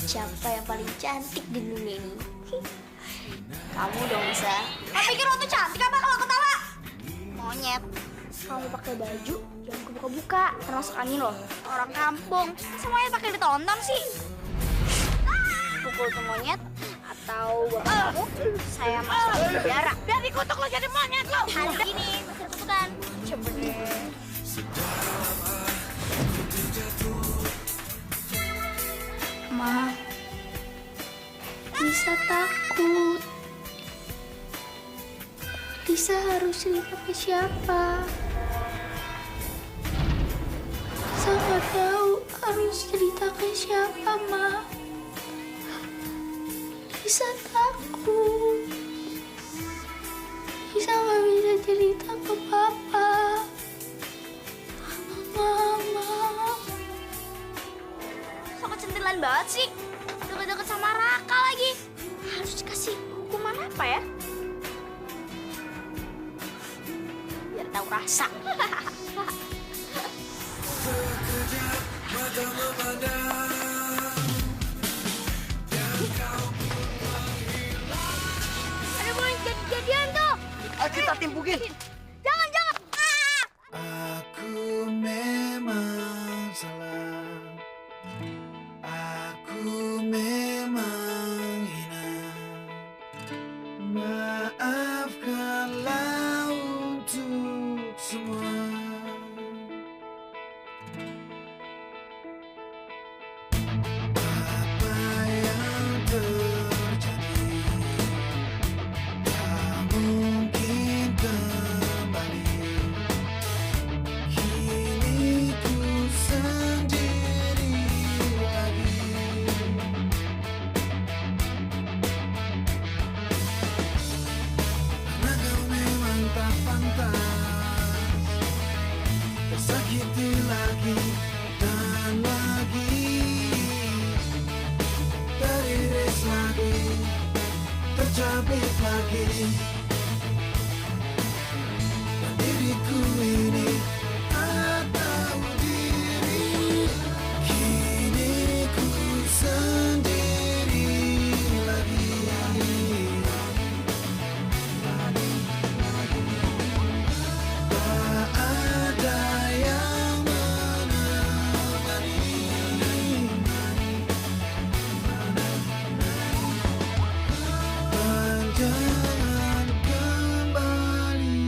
siapa yang paling cantik di dunia ini? Kamu dong bisa. Kamu pikir lo tuh cantik apa kalau ketawa? Monyet. Kamu pakai baju jangan kebuka-buka, termasuk angin loh. Orang kampung, semuanya pakai ditonton sih. Pukul tuh monyet atau kamu saya masuk penjara. Biar dikutuk lo jadi monyet lo. Ada gini, kutukan. Coba deh. Ma, Lisa takut. Lisa harus cerita ke siapa? Lisa nggak tahu harus cerita ke siapa, Ma. Lisa takut. Lisa nggak bisa cerita ke Papa. Mama. So kecantilan banget sih. Deket-deket sama Raka lagi. Harus dikasih hukuman apa ya? Biar tahu rasa. Ada mau jadi-jadian tuh. Ayo kita timpukin. Jangan. Aku memang salah. Aku memang hina. Maafkanlah untuk semua. Apa yang terjadi tak mungkin kembali. Kini ku sendiri lagi. Karena kau memang tak pantas tersakiti lagi dan lagi. Teriris lagi, tercabik lagi. Dan diriku ini tak tahu diri. Kini ku sendiri lagi. Tak ada yang menemani. Dan jangan kembali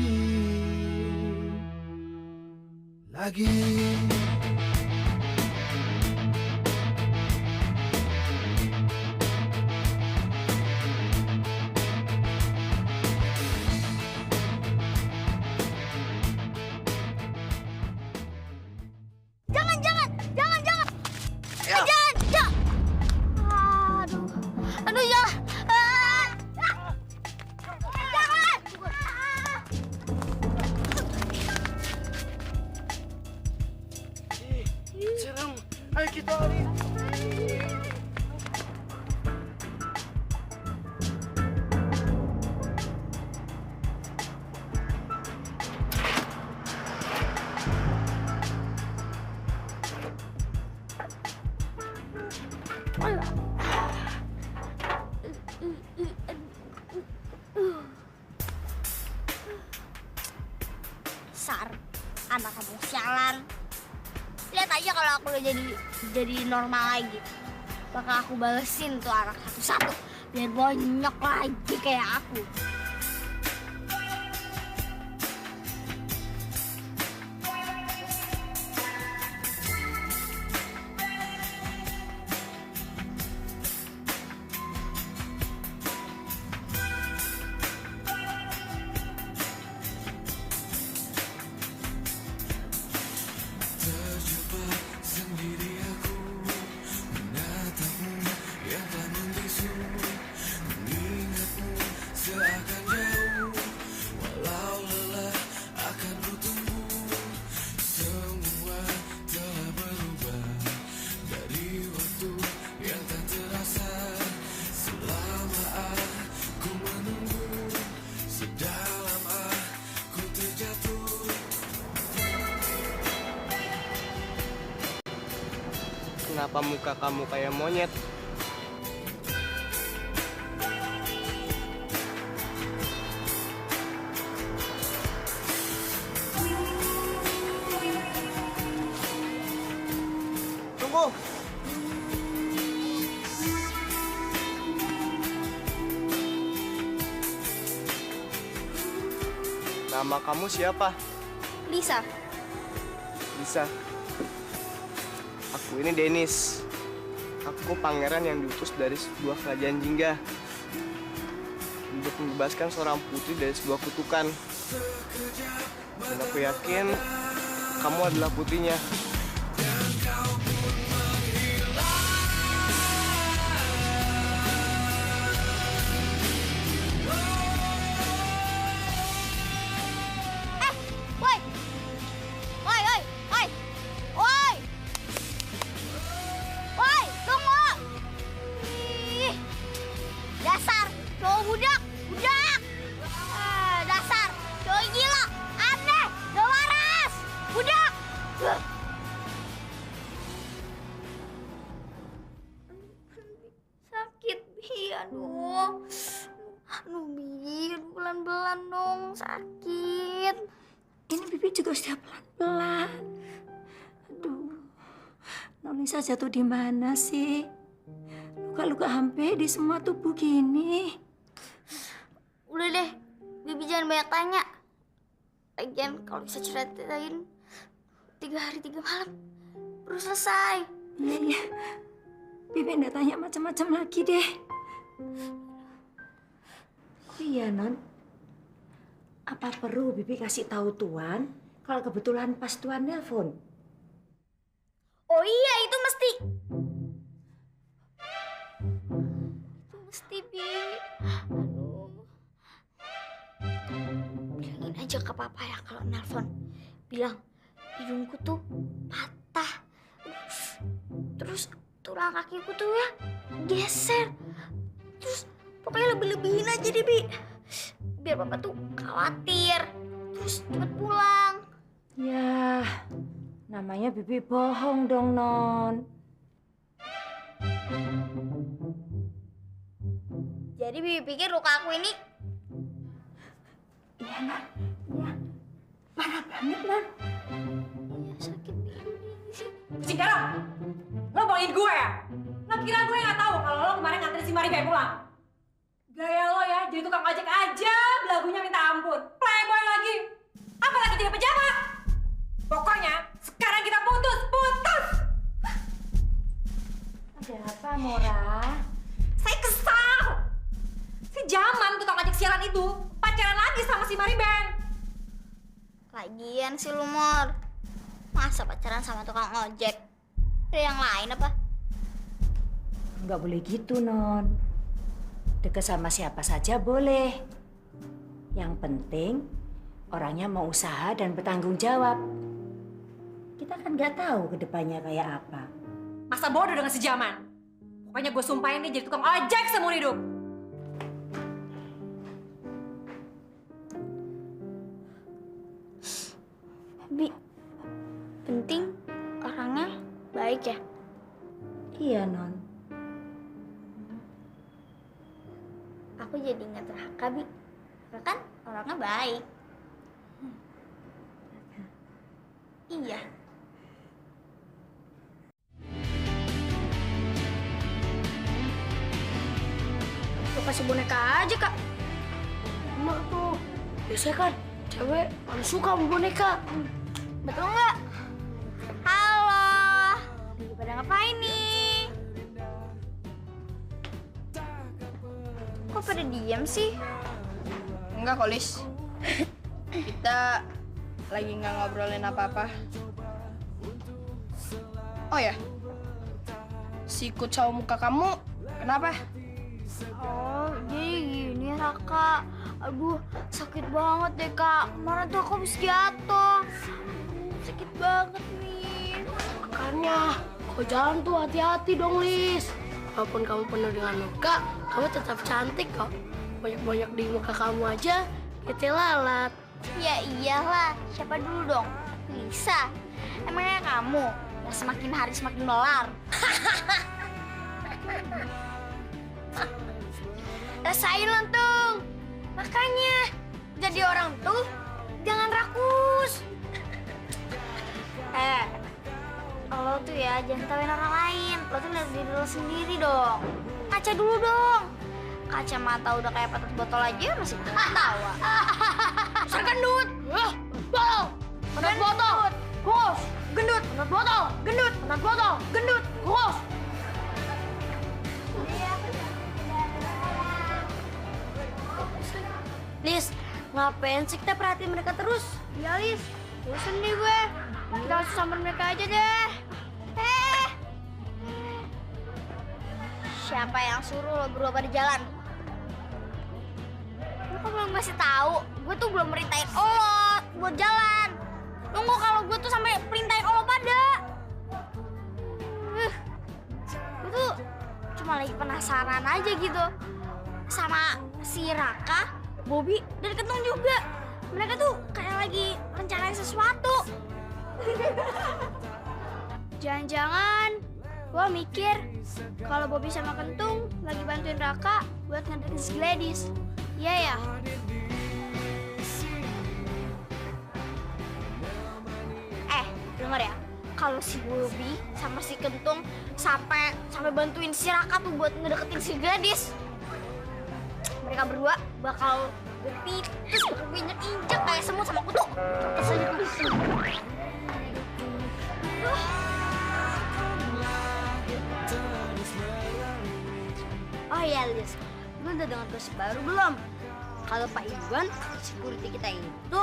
lagi. Jangan. Ya. Jangan. Aduh ya. Jangan. Serem. Ayo kita lari. Sar, anak kamu sialan. Lihat aja kalau aku udah jadi normal lagi. Bakal aku balesin tuh anak satu-satu biar banyak lagi kayak aku. Kenapa muka kamu kayak monyet? tunggu. Nama kamu siapa? Lisa. Lisa. Aku ini Dennis. Aku pangeran yang diutus dari sebuah kerajaan jingga untuk membebaskan seorang putri dari sebuah kutukan. Dan aku yakin kamu adalah putrinya. Woi! Woi, woi, woi! Woi! Woi, tunggu! Ih, dasar cowok budak! Budak! Dasar cowok gila! Aneh! Gak waras! Budak! Sakit, Bi. Aduh. Aduh, Bi. Pelan-pelan dong. Sakit. Ini Bibi juga sudah pelan-pelan. Aduh, Nonisa jatuh di mana sih? Luka-luka hampir di semua tubuh gini. Udah deh, Bibi jangan banyak tanya. Lagian kalau bisa ceritain 3 hari 3 malam, baru selesai. Iya, iya. Bibi nggak tanya macam-macam lagi deh. Oh iya, Non. Apa perlu Bibi kasih tahu Tuan kalau kebetulan pas Tuan nelpon? Oh iya, itu mesti. Itu mesti, Bi. Aduh. Bilangin aja ke papa ya kalau nelpon. Bilang, hidungku tuh patah. Terus tulang kakiku tuh ya geser. Terus pokoknya lebih-lebihin aja deh, Bi. Biar papa tuh khawatir. Terus cepet pulang. Ya, namanya Bibi bohong dong, Non. Jadi Bibi pikir luka aku ini Iya, Non. Iya. Parah banget, Non. ya sakit, Bi. Cikarang, lo bohongin gue ya? Lo kira gue nggak tahu kalau lo kemarin nganterin si Maribel pulang? Gaya lo ya, jadi tukang ojek aja, belagunya minta ampun. Playboy lagi, apalagi jadi pejabat. Pokoknya sekarang kita putus. Ada apa, Mora? Saya kesal. Si Jaman tukang ojek sialan itu pacaran lagi sama si Maribel. Lagian sih lu, Mor. Masa pacaran sama tukang ojek? Ada yang lain apa? Nggak boleh gitu, Non. Deket sama siapa saja boleh. Yang penting orangnya mau usaha dan bertanggung jawab. Kita kan nggak tahu ke depannya kayak apa. Masa bodoh dengan si Jaman? Pokoknya gue sumpahin dia jadi tukang ojek seumur hidup. Bi, penting orangnya baik ya? Iya, Non. Aku jadi ingat Raka, Bi. Raka kan orangnya baik. Iya. Lu kasih boneka aja, Kak. Emak tuh, biasanya kan cewek paling suka sama boneka. Betul nggak? Halo. Lagi pada ngapain nih? Kok pada diem sih? Enggak kok, Lis. Kita lagi nggak ngobrolin apa-apa. Oh ya, sikut sama muka kamu kenapa? Oh, jadi gini Raka. Aduh, sakit banget deh, Kak. Kemarin tuh aku habis jatuh. Sakit banget nih. Makanya, kalau jalan tuh hati-hati dong, Lis. Walaupun kamu penuh dengan luka, kamu tetap cantik kok. Banyak-banyak di muka kamu aja, kita lalat. Ya iyalah, siapa dulu dong? Lisa. Emangnya kamu yang semakin hari semakin melar? Rasain lentung. Makanya, jadi orang tuh jangan rakus. Lo tuh ya jangan tawain orang lain. Lo tuh lihat diri lo sendiri dong. Kaca dulu dong. Kacamata udah kayak patut botol aja masih ketawa. Dasar gendut. Botol. Penat botol. Kos. Gendut. Penat botol. Gendut. Penat botol. Gendut. Kos. Lis, ngapain sih kita perhatiin mereka terus? Ya Lis, bosan nih gue. Kita langsung samperin mereka aja deh. Siapa yang suruh lo berdua pada jalan? Lo kok belum ngasih tahu? Gue tuh belum merintahin lo buat jalan. Tunggu kalau gue tuh sampai perintahin lo pada. Gue tuh cuma lagi penasaran aja gitu. Sama si Raka, Bobby, dan Kentung juga. Mereka tuh kayak lagi rencanain sesuatu. Jangan-jangan gue mikir kalau Bobby sama Kentung lagi bantuin Raka buat ngedeketin si Gladys. Iya ya? Denger ya, kalau si Bobby sama si Kentung sampai bantuin si Raka tuh buat ngedeketin si Gladys, mereka berdua bakal berpitus, bakal injek kayak semut sama kutu. Oh iya, Lis, lu udah dengar gosip baru belum? Kalau Pak Iwan, security kita itu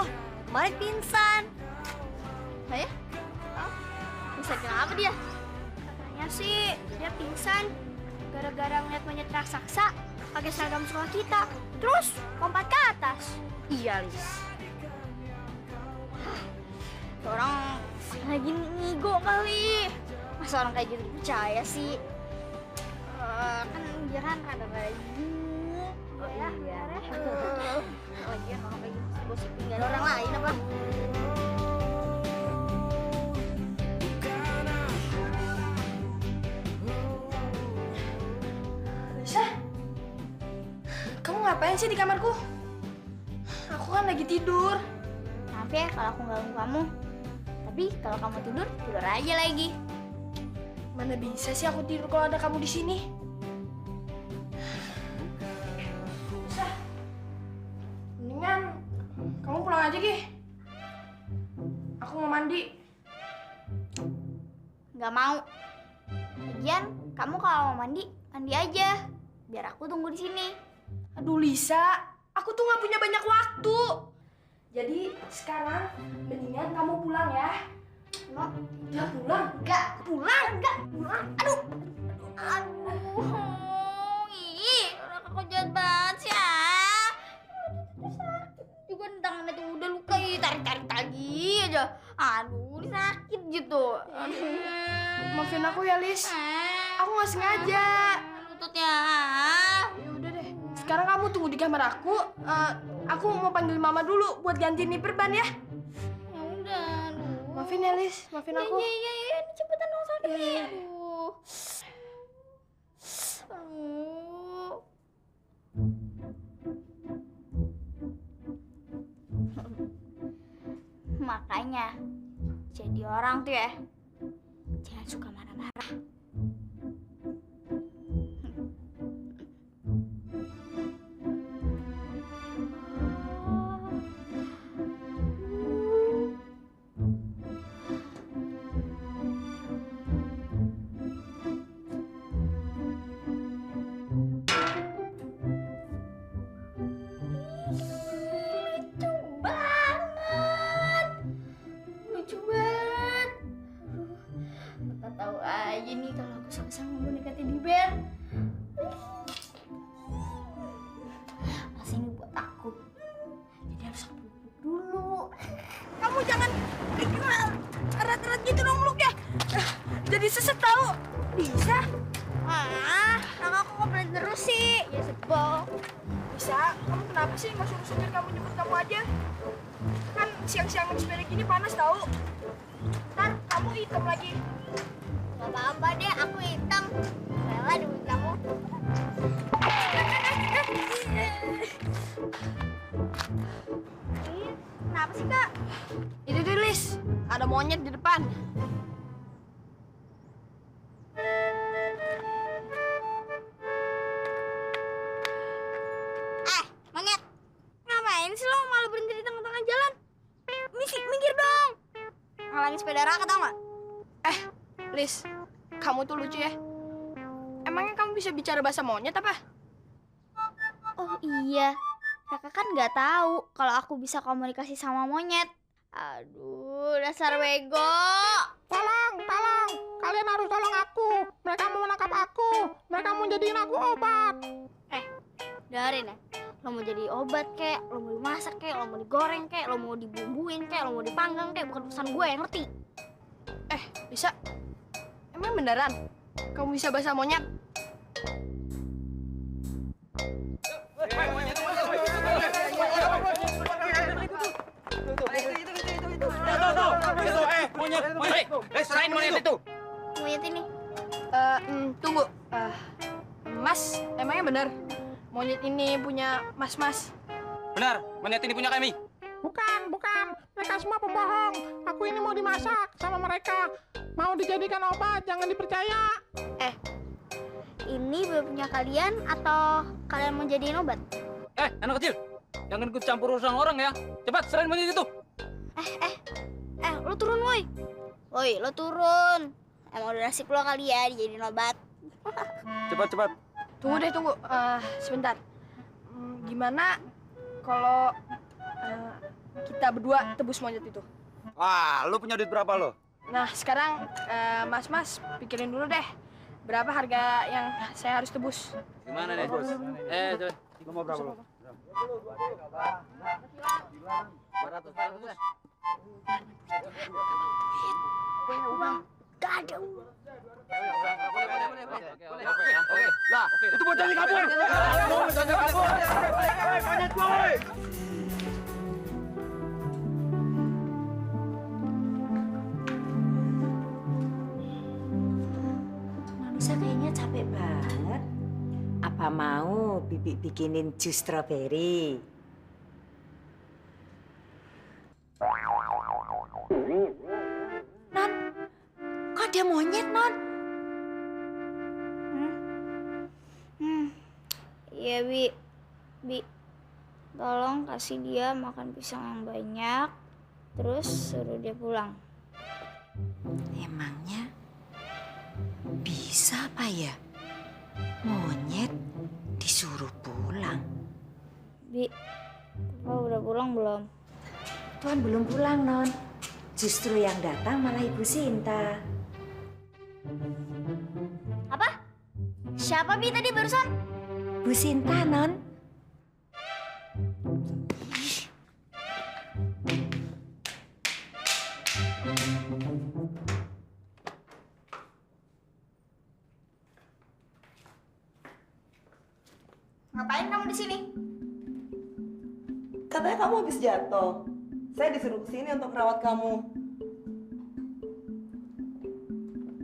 kemarin pingsan. Oh ya? Oh, pingsan kenapa dia? Katanya sih dia pingsan gara-gara ngeliat monyet raksasa pakai seragam sekolah kita, terus lompat ke atas. Iya, Lis. Orang lagi ngigo kali. Masa orang kayak gitu percaya sih? Kan jangan rada-rada gitu. Oh ya, iya. Lagian orang kayak gitu gosip tinggal orang lain apa? Lisa, kamu ngapain sih di kamarku? Aku kan lagi tidur. Maaf ya kalau aku ganggu kamu. Tapi kalau kamu tidur, tidur aja lagi. Mana bisa sih aku tidur kalau ada kamu di sini? Lisa, mendingan kamu pulang aja, Gi. Aku mau mandi. Nggak mau. Lagian, kamu kalau mau mandi, mandi aja. Biar aku tunggu di sini. Aduh, Lisa, aku tuh nggak punya banyak waktu. Jadi sekarang mendingan kamu pulang ya. Mau? Ya pulang. Enggak. Pulang? Enggak. Pulang. Aduh. Ih, orang aku jahat banget sih ya. Juga tangannya tuh udah luka, tarik-tarik lagi aja. Aduh, ini sakit gitu. Maafin aku ya, Lis. Aku nggak sengaja. Lututnya. Ya udah deh. Sekarang kamu tunggu di kamar aku. Aku mau panggil mama dulu buat gantiin nih perban ya. Ya udah. Aduh. Maafin ya, Lis. Maafin aku. Iya. Ini cepetan dong sakit Iya, nih. iya. Aduh. Makanya jadi orang tuh ya jangan suka marah-marah. Lucu banget. Kakak tahu aja nih kalau aku sama-sama boneka teddy bear. Mas ini buat aku. Jadi harus aku peluk dulu. Kamu jangan erat-erat gitu dong, Luk ya. Jadi seset tahu. Bisa. Kakak aku ngobrol terus sih. Ya sebel. Bisa. Kamu kenapa sih nggak suruh supir kamu nyebut kamu aja? Kan siang-siang sepeda gini panas tahu. Ntar kamu hitam lagi. Gak apa-apa deh, aku hitam. Rela demi kamu. Kenapa sih, Kak? Itu tuh, Lis. Ada monyet di depan. Lis, kamu tuh lucu ya. Emangnya kamu bisa bicara bahasa monyet apa? Oh iya, Raka kan nggak tahu kalau aku bisa komunikasi sama monyet. Aduh, dasar bego. Tolong, tolong. Kalian harus tolong aku. Mereka mau menangkap aku. Mereka mau jadiin aku obat. Dengerin ya, lo mau jadi obat kek, lo mau dimasak kek, lo mau digoreng kek, lo mau dibumbuin kek, lo mau dipanggang kek, bukan urusan gue yang ngerti. Bisa? Emang beneran? Kamu bisa bahasa monyet? Serain monyet itu. Monyet ini. Tunggu. Mas, emangnya bener? Monyet ini punya mas-mas? Benar, monyet ini punya kami. Bukan, bukan. Mereka semua pembohong. Aku ini mau dimasak sama mereka. Mau dijadikan obat, jangan dipercaya. Ini punya kalian atau kalian mau jadiin obat? Anak kecil, jangan ikut campur urusan orang ya. Cepat, serain monyet itu. Lo turun, woi. Woi, lo turun. Emang udah nasib lo kali ya dijadiin obat. Cepat, cepat. Tunggu deh, tunggu. Sebentar. Gimana kalau kita berdua tebus monyet itu? Wah, lu punya duit berapa lo? Nah, sekarang mas-mas pikirin dulu deh. Berapa harga yang saya harus tebus? Gimana deh? Coba. Lu mau berapa lo? 400. Gak ada. Oke. Lah, itu bocahnya kabur. Bocahnya kabur. Monyet gua, woi. Manusia kayaknya capek banget. Apa mau Bibi bikinin jus stroberi? Non, kok ada monyet, Non? Iya, Bi. Tolong kasih dia makan pisang yang banyak, terus suruh dia pulang. Emangnya bisa apa ya? Monyet disuruh pulang. Bi, Papa udah pulang belum? Tuhan belum pulang, Non. Justru yang datang malah Ibu Sinta. Apa? Siapa Bi tadi barusan? Bu Sinta, Non. Ngapain kamu di sini? Katanya kamu habis jatuh. Saya disuruh kesini untuk rawat kamu.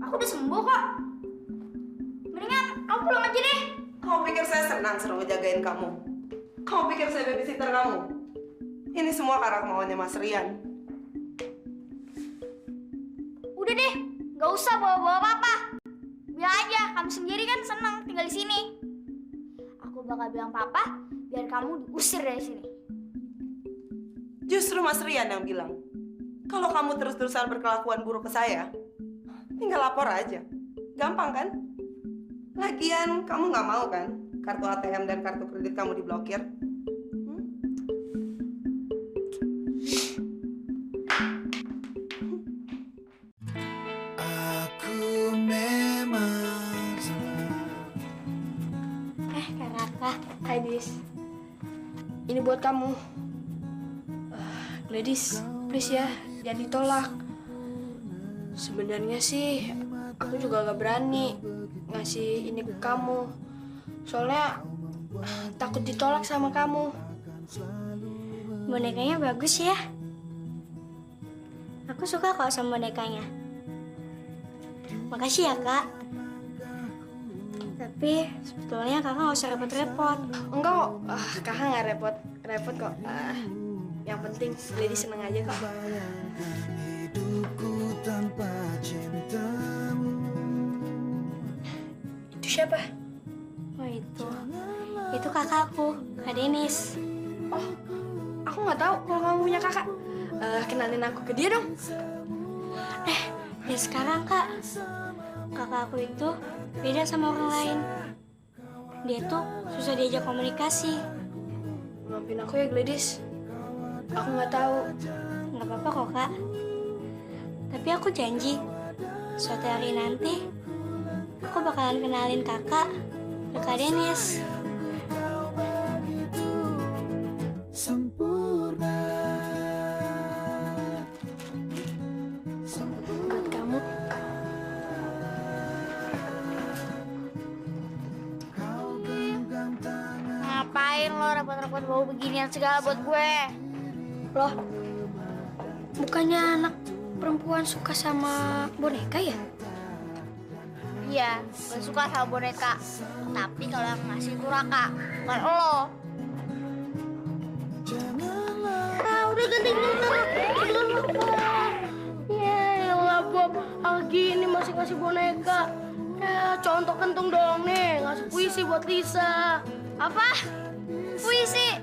Aku udah sembuh kok. Mendingan kamu pulang aja deh. Kamu pikir saya senang suruh ngejagain kamu? Kamu pikir saya babysitter kamu? Ini semua karena kemauannya Mas Rian. Udah deh, nggak usah bawa-bawa papa. Bilang aja, kamu sendiri kan senang tinggal di sini. Aku bakal bilang papa, biar kamu diusir dari sini. Justru Mas Rian yang bilang, kalau kamu terus-terusan berkelakuan buruk ke saya, tinggal lapor aja. Gampang kan? Lagian kamu nggak mau kan kartu ATM dan kartu kredit kamu diblokir? Aku memang Kak Raka. Hai, Dis. Ini buat kamu. Gladys, please ya, jangan ditolak. Sebenarnya sih, aku juga gak berani ngasih ini ke kamu. Soalnya takut ditolak sama kamu. Bonekanya bagus ya. Aku suka kok sama bonekanya. Makasih ya, Kak. Tapi sebetulnya kakak nggak usah repot-repot. Enggak kok, kakak nggak repot kok. Yang penting Lady seneng aja kok. hidupku tanpa cintamu. Itu siapa? Oh itu kakakku, Kak Denis. Oh, aku nggak tahu kalau kamu punya kakak. Kenalin aku ke dia dong. Dan sekarang Kak, kakak aku itu beda sama orang lain. Dia tuh susah diajak komunikasi. Maafin aku ya, Gladys. Aku nggak tahu. Nggak apa-apa kok, Kak. Tapi aku janji, suatu hari nanti, aku bakalan kenalin kakak ke Kak Dennis. Buat kamu. Ngapain lo repot-repot bawa beginian segala buat gue? Loh, bukannya anak perempuan suka sama boneka ya? Iya, gue suka sama boneka. Tapi kalau yang ngasih itu Raka, bukan lo. Udah ganti dulu. Ya elah, Bob. Algi ini masih ngasih boneka. Ya, contoh kentung dong nih. Ngasih puisi buat Lisa. Apa? Puisi?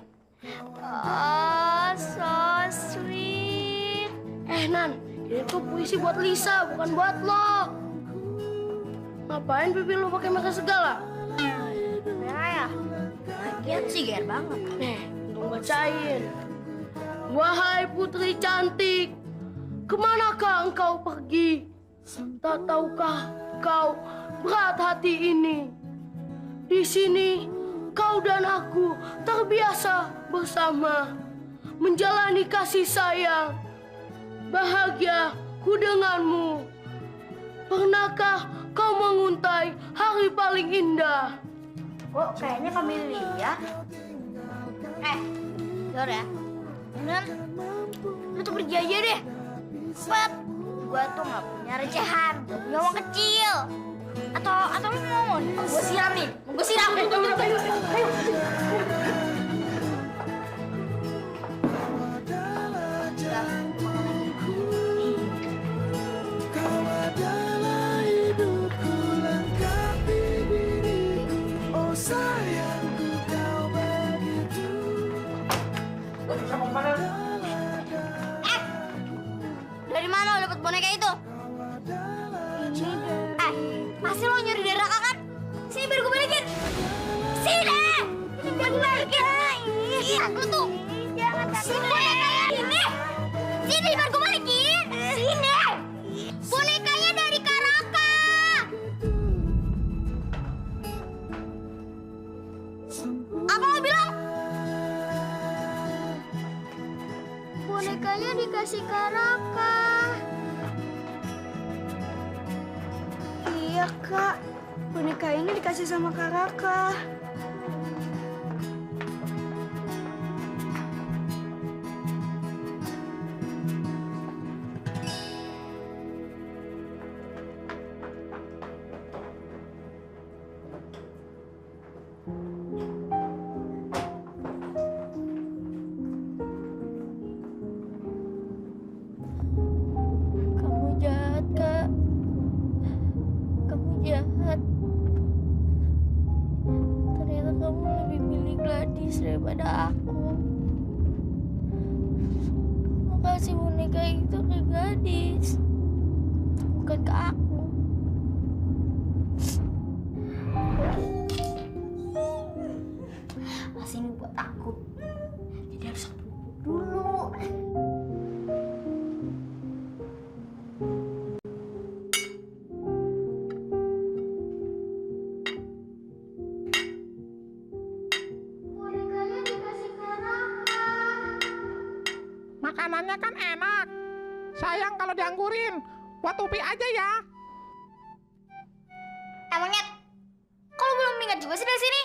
Oh, so sweet. Nan, ini tuh puisi buat Lisa, bukan buat lo. Ngapain pipi lo pakai meka segala? Merah ya? Lagian sih ger banget. Nih, tolong bacain. Wahai putri cantik, kemanakah engkau pergi? Tak tahukah kau berat hati ini? Di sini, kau dan aku terbiasa bersama, menjalani kasih sayang. Bahagia ku denganmu. Pernahkah kau menguntai hari paling indah? Kok kayaknya Camelia? Dor ya. Bener, lu tuh pergi aja deh. Cepet. Gua tuh gak punya recehan, gak punya uang kecil. Atau lu mau gue siram nih? Mau gue siram? Ayo. Dari mana lo dapet boneka itu? Pasti lo nyuri dari Raka kan? Sini biar gue balikin. Sini! Biar gue balikin. Iya, lo tuh. Sini bonekanya. Sini! Sini biar gue balikin. Sini! Bonekanya dari Kak Raka. Apa lo bilang? Bonekanya dikasih Kak Raka. Iya, Kak. Boneka ini dikasih sama Kak Raka. Kamu jahat, Kak. Kamu jahat. Ternyata kamu lebih milih Gladys daripada aku. Kamu kasih boneka itu ke Gladys, bukan ke aku. Pasti ini buat aku. Jadi harus aku dulu. Makanannya kan enak. Sayang kalau dianggurin. Buat Upi aja ya. Monyet, kok lu belum minggat juga sih dari sini?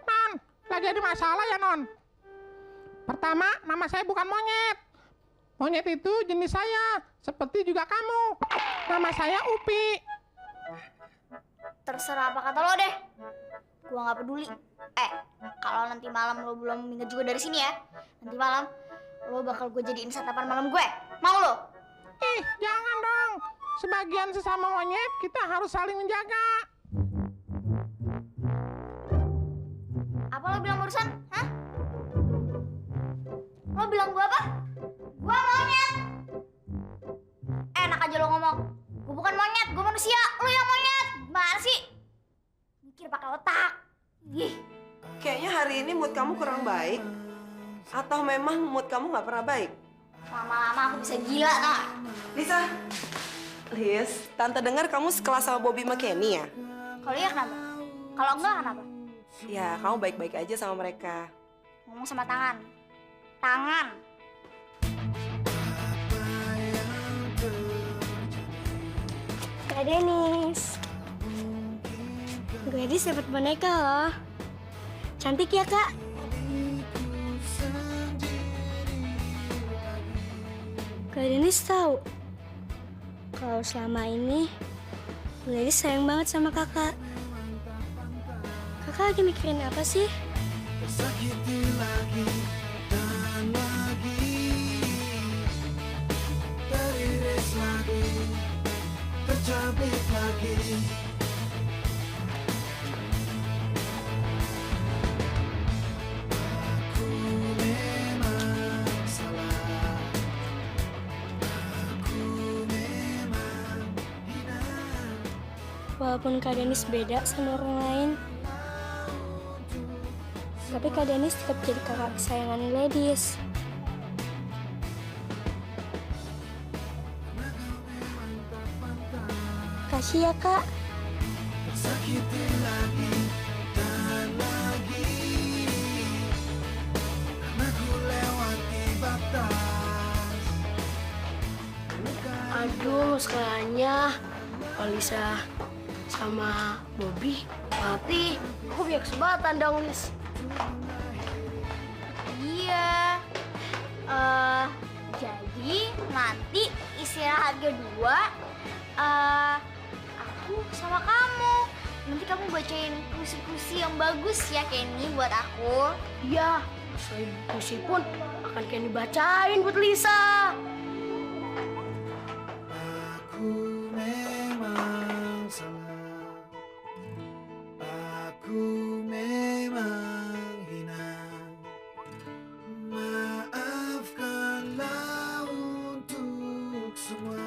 Non, lagi ada masalah ya, Non? Pertama, nama saya bukan Monyet. Monyet itu jenis saya, seperti juga kamu. Nama saya Upi. Terserah apa kata lo deh. Gua nggak peduli. Kalau nanti malam lo belum minggat juga dari sini ya, nanti malam lo bakal gue jadiin santapan malam gue. Mau lo? Ih, jangan dong. Sebagian sesama monyet, kita harus saling menjaga. Apa lo bilang barusan? Hah? Lo bilang gue apa? Gue monyet. Enak aja lo ngomong. Gue bukan monyet, gue manusia. Lu yang monyet. Gimana sih? Mikir pakai otak. Ih. Kayaknya hari ini mood kamu kurang baik. Atau memang mood kamu nggak pernah baik? Lama-lama aku bisa gila, nah. Lisa. Liz, tante dengar kamu sekelas sama Bobby sama Kenny ya? Kalau iya kenapa? Kalau enggak kenapa? Ya, kamu baik-baik aja sama mereka. Ngomong sama tangan. Tangan. Kak Denis. Kak Denis dapat boneka loh. Cantik ya, Kak? Kak Denis tahu kalau selama ini Kak Denis sayang banget sama kakak. Kakak lagi mikirin apa sih? Tersakiti lagi dan lagi, teriris lagi, tercabik lagi. Aku memang salah, aku memang hina. Walaupun Kak Denis beda sama orang lain, tapi Kak Denis tetap jadi kakak kesayangan Gladys. Kasih ya, Kak. Tersakiti lagi dan lagi, karena ku lewati batas. Aduh, sekolahnya Alisa sama Bobby mati. Aku punya kesempatan dong, Lis. Iya. Jadi nanti istirahat kedua, aku sama kamu. Nanti kamu bacain puisi-puisi yang bagus ya, Kenny, buat aku. Iya, selain puisi pun akan Kenny bacain buat Lisa. Aku memang salah, aku memang hina. Maafkanlah untuk semua.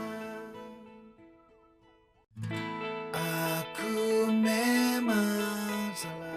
Aku memang salah.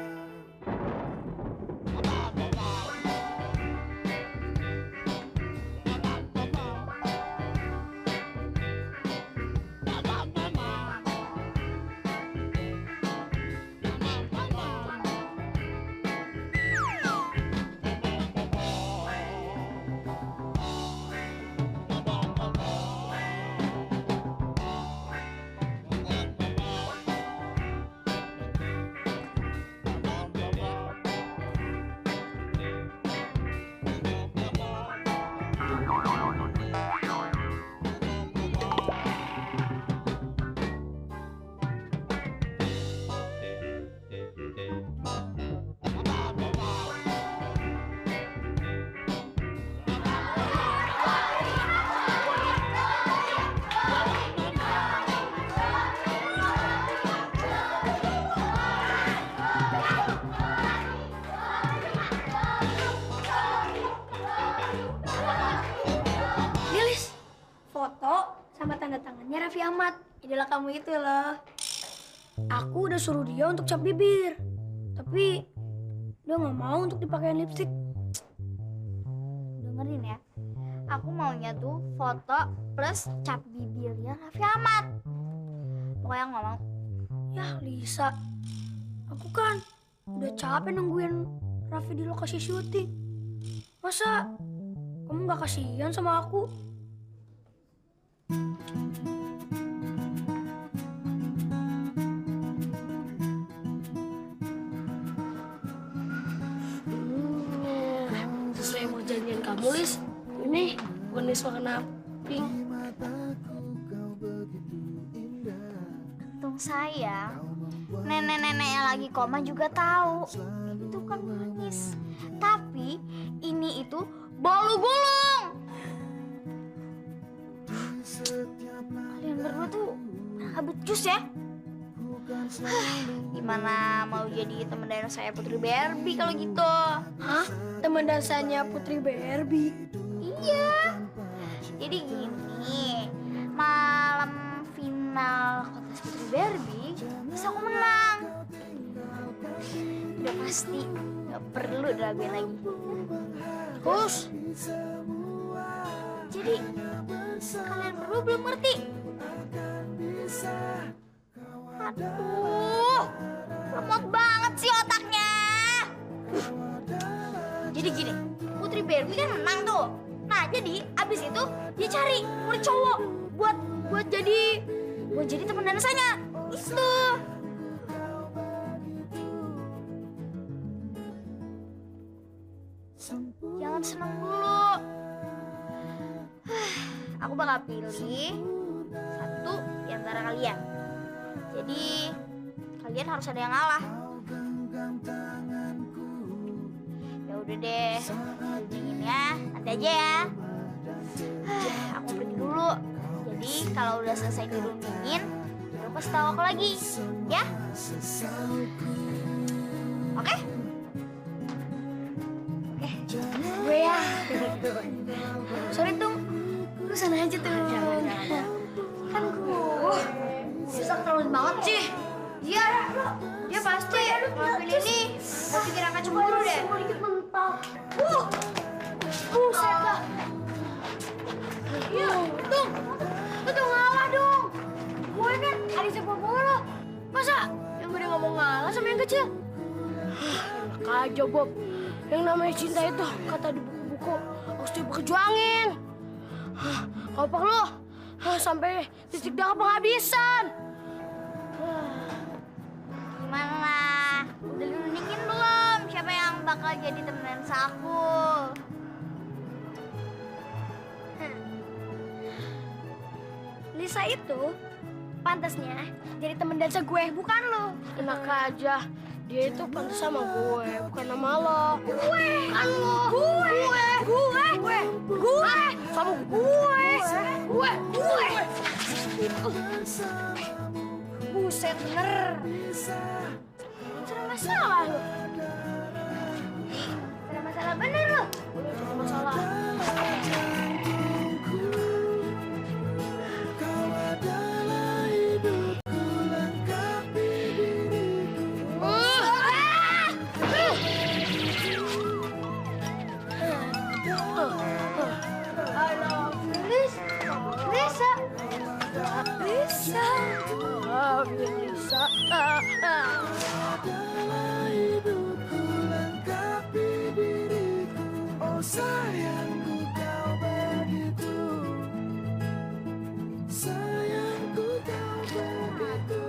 Lilis, foto sama tanda tangannya Raffi Ahmad. Idola kamu itu loh. Aku udah suruh dia untuk cap bibir, tapi dia nggak mau untuk dipakein lipstik. Dengerin ya. Aku maunya tuh foto plus cap bibirnya Raffi Ahmad. Pokoknya ngomong. Ya Lisa, aku kan udah capek nungguin Raffi di lokasi syuting. Masa kamu nggak kasihan sama aku? Sesuai mau janjian kamu, Lis. Ini Lis warna pink. Untung saya, nenek-nenek yang lagi koma juga tahu. Itu kan manis. Tapi ini itu bolu gulung. Kalian berdua tuh mereka becus ya. Gimana mau jadi teman dansa saya Putri Barbie kalau gitu? Hah? Teman dansanya Putri Barbie? Iya. Jadi gini, malam final kenal kontes Putri Barbie, terus aku menang. Udah pasti, nggak perlu diraguin lagi. Terus? Jadi, kalian berdua belum ngerti? Aduh, lemot banget sih otaknya. Jadi gini, Putri Barbie kan menang tuh. Nah, jadi abis itu dia cari murid cowok buat jadi teman danasanya. Itu. Jangan seneng dulu. Aku bakal pilih satu di antara kalian. Jadi kalian harus ada yang ngalah. Ya udah deh, dinginnya nanti aja ya. Aku pergi dulu. Jadi kalau udah selesai dirundingin, jangan pasti tahu aku lagi, ya? Oke? Gue ya. Sorry Tung, lu sana aja tuh. Kan gue bisa terlalu banget sih. Dia pasti ngelakuin ini mau bikin angka cemburu deh. Buset lah. Tung, lu tuh ngalah dong. Gue kan adik sepupu lo. Masa yang gede nggak mau ngalah sama yang kecil? Enak aja, Bob. Yang namanya cinta itu, kata di buku-buku, harus diperjuangin. Kalau perlu, sampai titik darah penghabisan. Gimana? Udah dirundingin belum? Siapa yang bakal jadi temen aku? Lisa itu pantasnya jadi temen dansa gue, bukan lo. Enak aja. Dia itu pantas sama gue, bukan sama lo. Gue, Kan lo. gue, Sama gue. Buset bener. Ada masalah lo. Ada masalah bener lo. Ada masalah. Sayangku kau begitu, sayangku kau begitu.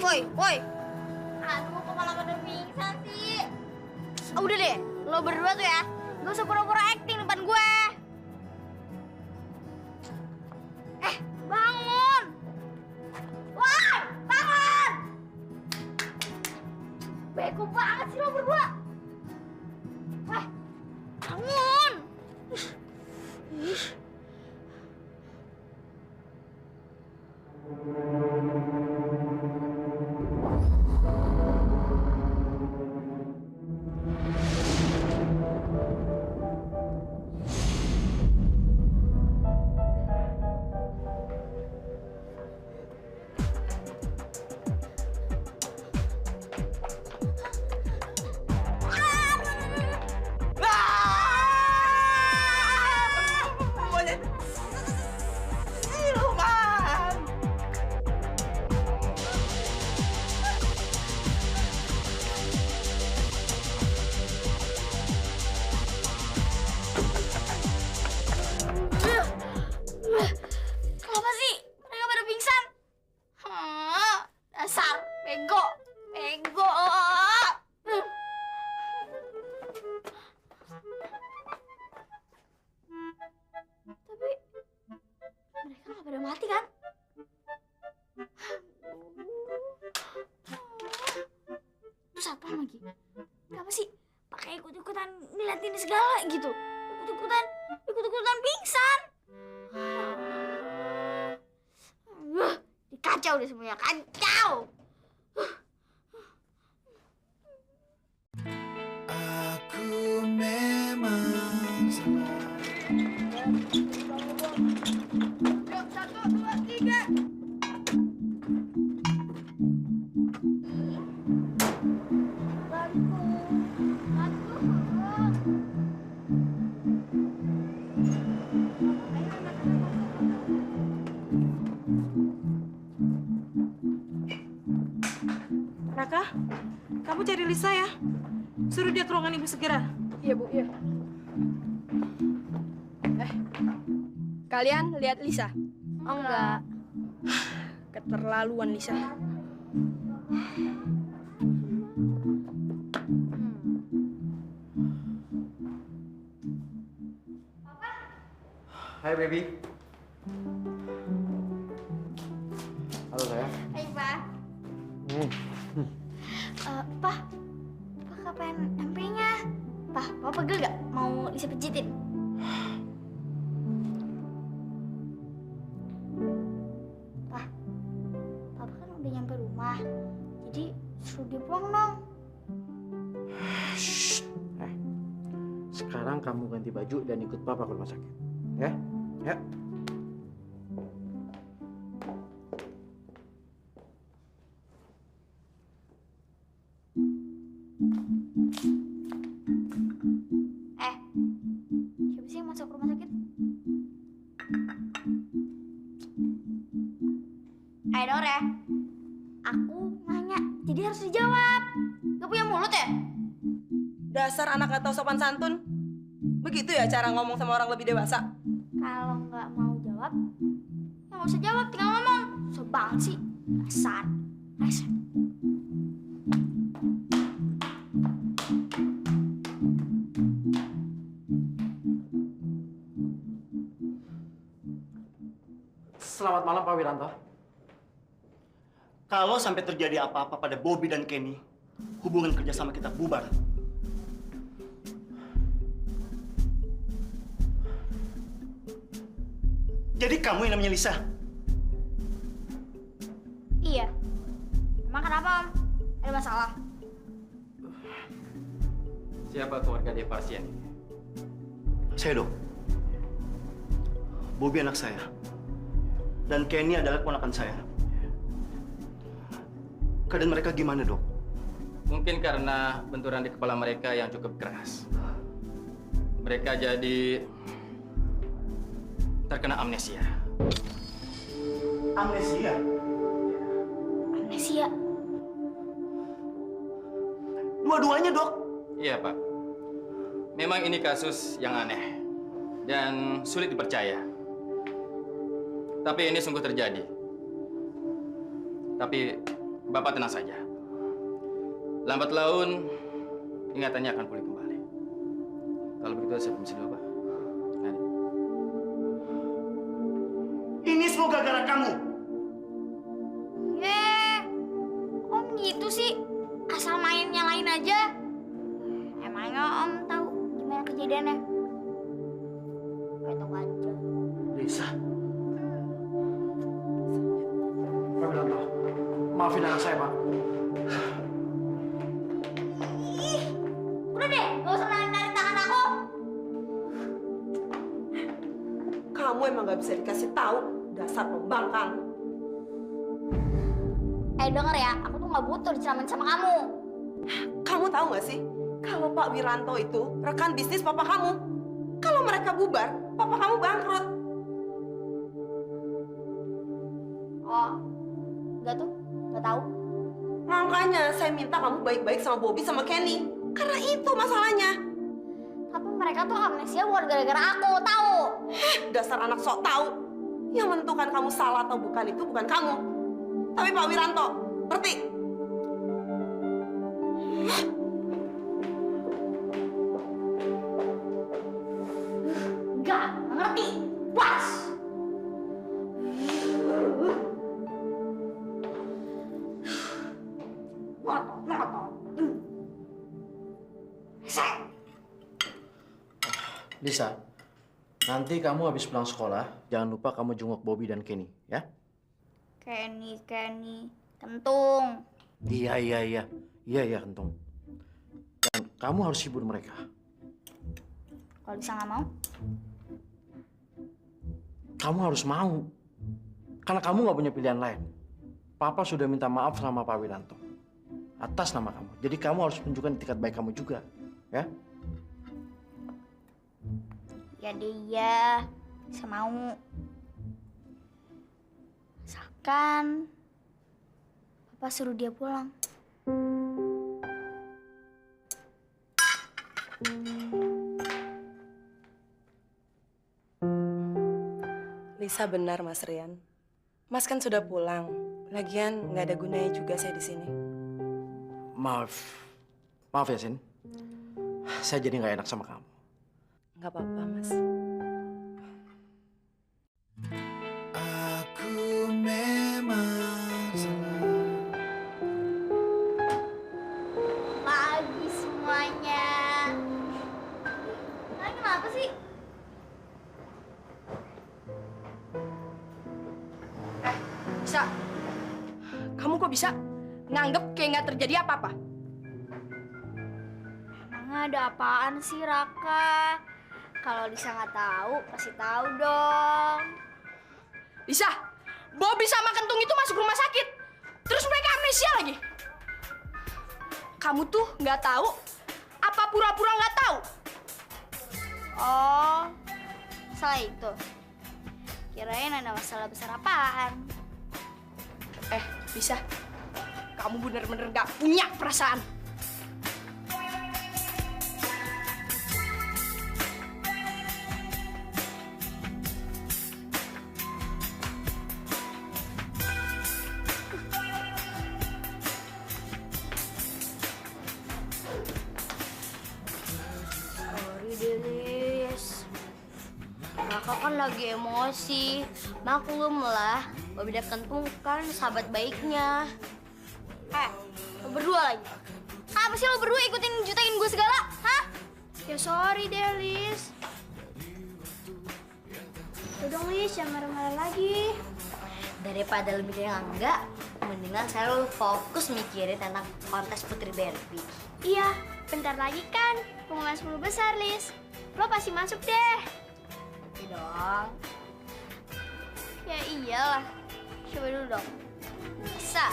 Woi. Aduh, kok malah pada pingsan sih? Udah deh, lo berdua tuh ya, gak usah pura-pura acting depan gue. Bangun! Woi, bangun! Bego banget sih lo berdua. Wah, bangun! Kenapa sih mereka pada pingsan? Dasar bego. Tapi mereka nggak pada mati kan? Terus apa lagi? Kenapa sih pakai ikut-ikutan ngeliatin segala gitu? Ikut-ikutan pingsan. Kacau deh semuanya, kacau. Aku memang senang. Raka, kamu cari Lisa ya. Suruh dia ke ruangan ibu segera. Iya, Bu, iya. Kalian lihat Lisa? Oh enggak. Keterlaluan Lisa. Hai baby. Halo sayang. Hai, Pak. Pak, kapan nyampe-nya? Pak, Papa pegel gak? Mau Lisa pijitin? Pak, Papa kan udah nyampe rumah. Jadi suruh dia pulang dong. Sekarang kamu ganti baju dan ikut papa ke rumah sakit. Ya? Ya. Siapa sih yang masuk rumah sakit? Ayo denger ya. Aku nanya, jadi harus dijawab. Gak punya mulut ya? Dasar anak gak tahu sopan santun. Begitu ya cara ngomong sama orang lebih dewasa? Kalau nggak mau jawab, ya nggak usah jawab, tinggal ngomong. Susah banget sih. Dasar. Rese. Selamat malam Pak Wiranto. Kalau sampai terjadi apa-apa pada Bobby dan Kenny, hubungan kerjasama kita bubar. Jadi kamu yang namanya Lisa? Iya. Emang kenapa, Om? Ada masalah? Siapa keluarga dari pasien ini? Saya, Dok. Bobby anak saya. Dan Kenny adalah keponakan saya. Keadaan mereka gimana, Dok? Mungkin karena benturan di kepala mereka yang cukup keras. Mereka jadi terkena amnesia. Amnesia? Amnesia? Dua-duanya, Dok? Iya, Pak. Memang ini kasus yang aneh dan sulit dipercaya. Tapi ini sungguh terjadi. Tapi Bapak tenang saja. Lambat laun ingatannya akan pulih kembali. Kalau begitu saya permisi dulu, Pak. Mari. Ini semua gara-gara kamu. Om gitu sih. Asal main nyalain aja. Emangnya Om tahu gimana kejadiannya? Kayak tahu aja. Lisa. Pak Wiranto, maafin anak saya, Pak. Udah deh, gak usah narik-narik tangan aku. Kamu emang gak bisa dikasih tahu, dasar pembangkang. Denger ya, aku tuh gak butuh diceramain sama kamu. Kamu tahu gak sih, kalau Pak Wiranto itu rekan bisnis papa kamu. Kalau mereka bubar, papa kamu bangkrut. Oh, enggak tuh, nggak tahu. Makanya saya minta kamu baik-baik sama Bobby sama Kenny. Karena itu masalahnya. Tapi mereka tuh amnesia bukan gara-gara aku, tahu? Dasar anak sok tahu. Yang menentukan kamu salah atau bukan itu bukan kamu. Tapi Pak Wiranto, ngerti? Enggak ngerti. Puas. Lisa, nanti kamu habis pulang sekolah, jangan lupa kamu jenguk Bobby dan Kenny, ya? Kenny, kentung. Iya, kentung. Dan kamu harus hibur mereka. Kalau bisa nggak mau? Kamu harus mau. Karena kamu nggak punya pilihan lain. Papa sudah minta maaf sama Pak Wiranto. Atas nama kamu. Jadi kamu harus tunjukkan etikat baik kamu juga, ya? Ya deh, ya. Bisa mau. Asalkan Papa suruh dia pulang. Lisa benar, Mas Rian. Mas kan sudah pulang. Lagian nggak ada gunanya juga saya di sini. Maaf ya, Sin. Saya jadi nggak enak sama kamu. Nggak apa-apa, Mas. Aku memang salah. Pagi semuanya. Kalian kenapa sih? Bisa. Kamu kok bisa nganggep kayak nggak terjadi apa-apa? Emang ada apaan sih, Raka? Kalau Lisa nggak tahu, pasti tahu dong. Lisa, Bobby sama Kentung itu masuk rumah sakit. Terus mereka amnesia lagi. Kamu tuh nggak tahu apa pura-pura nggak tahu? Oh, masalah itu. Kirain ada masalah besar apaan? Bisa. Kamu bener-bener nggak punya perasaan. Sorry deh, Lis. Kakak kan lagi emosi. Maklum lah, Bobby dan Kentung kan sahabat baiknya. Lo berdua lagi. Apa sih lo berdua ikutin jutain gue segala? Hah? Ya sorry deh, Lis. Udah dong, Lis, jangan marah-marah lagi. Daripada lebih kayak enggak, mendingan saya lo fokus mikirin tentang kontes Putri Barbie. Iya, bentar lagi kan pengumuman 10 besar, Lis. Lo pasti masuk deh. Iya dong. Ya iyalah. Coba dulu dong. Bisa.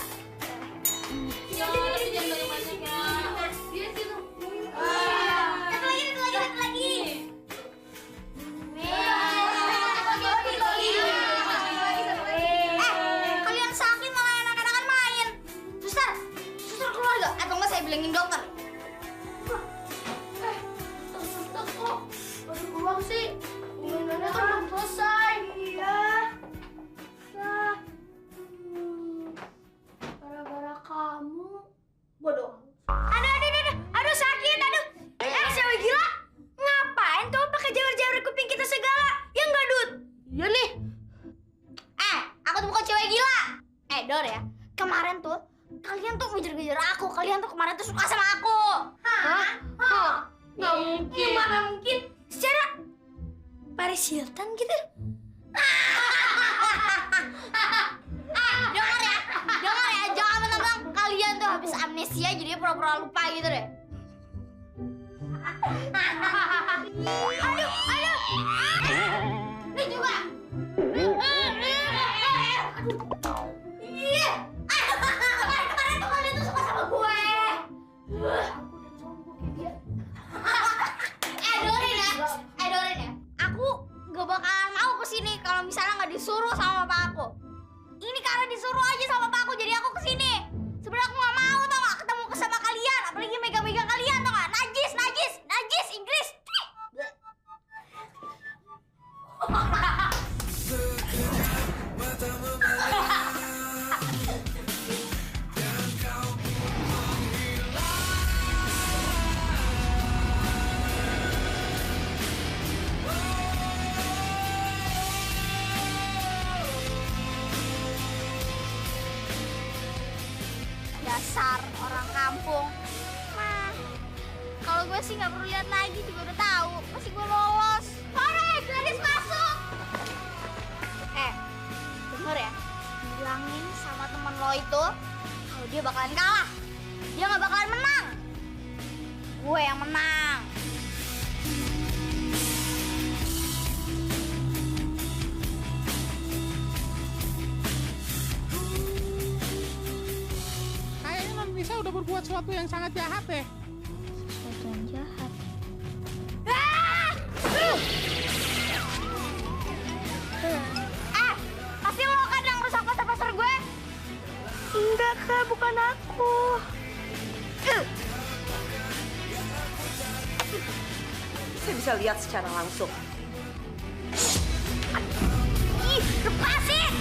Satu lagi. Kalian sakit malah enak-enakan main. Suster keluar gak? Atau enggak saya bilangin dokter? Suster kok baru pulang sih? Pengumumannya kan belum selesai. Iya. Gara-gara kamu. Bodoh. Aduh sakit, aduh. Cewek gila. Ngapain kamu pakai jawar-jawar kuping kita segala? Ya enggak, Dut? Iya nih. Aku tuh bukan cewek gila. Dor ya. Kemarin tuh kalian tuh ngejar-ngejar aku. Kalian tuh kemarin tuh suka sama aku. Hah? Nggak mungkin. Gimana mungkin? Secara Paris Hilton gitu. Dengar ya, jangan mentang-mentang kalian tuh habis amnesia jadi pura-pura lupa gitu deh. Aduh. Ini juga. Iya. Kemarin tuh kalian tuh suka sama gue. Dorin ya. Aku gak bakalan mau kesini kalau misalnya nggak disuruh sama bapak aku. Ini karena disuruh aja sama bapak aku jadi aku kesini. Sebenarnya aku nggak mau tau nggak ketemu sama kalian, apalagi megang-megang kalian tau nggak? Najis Inggris. Dasar orang kampung. Nah, kalau gue sih nggak perlu lihat lagi juga udah tahu. Pasti gue lolos. Sore, Gladys masuk. Denger ya. Bilangin sama temen lo itu kalau dia bakalan kalah. Dia nggak bakalan menang. Gue yang menang. Kayaknya non Lisa udah berbuat sesuatu yang sangat jahat deh. Sesuatu yang jahat. Pasti lo kan yang rusak poster-poster gue? Enggak, Kak, bukan aku. saya bisa lihat secara langsung. Ih, lepasin!